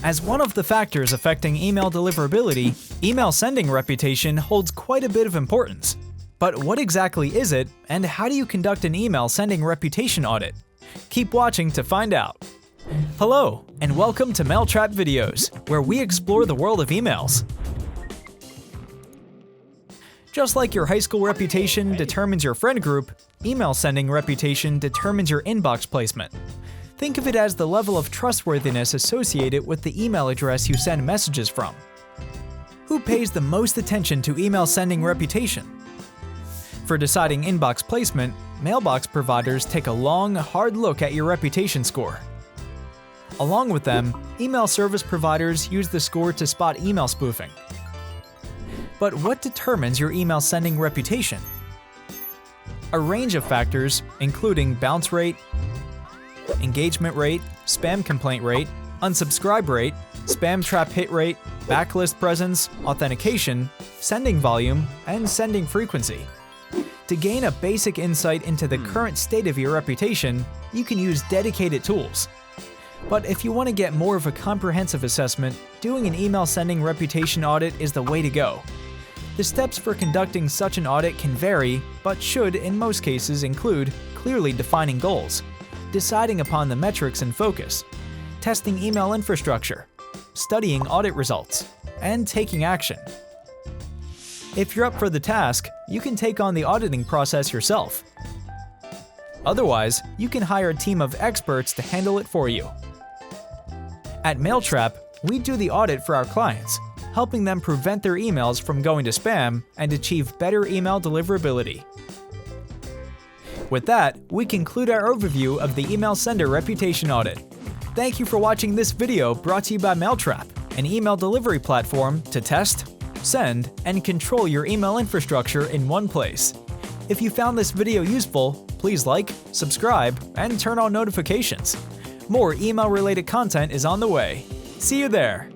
As one of the factors affecting email deliverability, email sending reputation holds quite a bit of importance. But what exactly is it, and how do you conduct an email sending reputation audit? Keep watching to find out. Hello, and welcome to Mailtrap videos, where we explore the world of emails. Just like your high school reputation determines your friend group, email sending reputation determines your inbox placement. Think of it as the level of trustworthiness associated with the email address you send messages from. Who pays the most attention to email sending reputation? For deciding inbox placement, mailbox providers take a long, hard look at your reputation score. Along with them, email service providers use the score to spot email spoofing. But what determines your email sending reputation? A range of factors, including bounce rate, engagement rate, spam complaint rate, unsubscribe rate, spam trap hit rate, backlist presence, authentication, sending volume, and sending frequency. To gain a basic insight into the current state of your reputation, you can use dedicated tools. But if you want to get more of a comprehensive assessment, doing an email sending reputation audit is the way to go. The steps for conducting such an audit can vary, but should in most cases include clearly defining goals, deciding upon the metrics in focus, testing email infrastructure, studying audit results, and taking action. If you're up for the task, you can take on the auditing process yourself. Otherwise, you can hire a team of experts to handle it for you. At Mailtrap, we do the audit for our clients, helping them prevent their emails from going to spam and achieve better email deliverability. With that, we conclude our overview of the email sender reputation audit. Thank you for watching this video brought to you by Mailtrap, an email delivery platform to test, send, and control your email infrastructure in one place. If you found this video useful, please like, subscribe, and turn on notifications. More email-related content is on the way. See you there!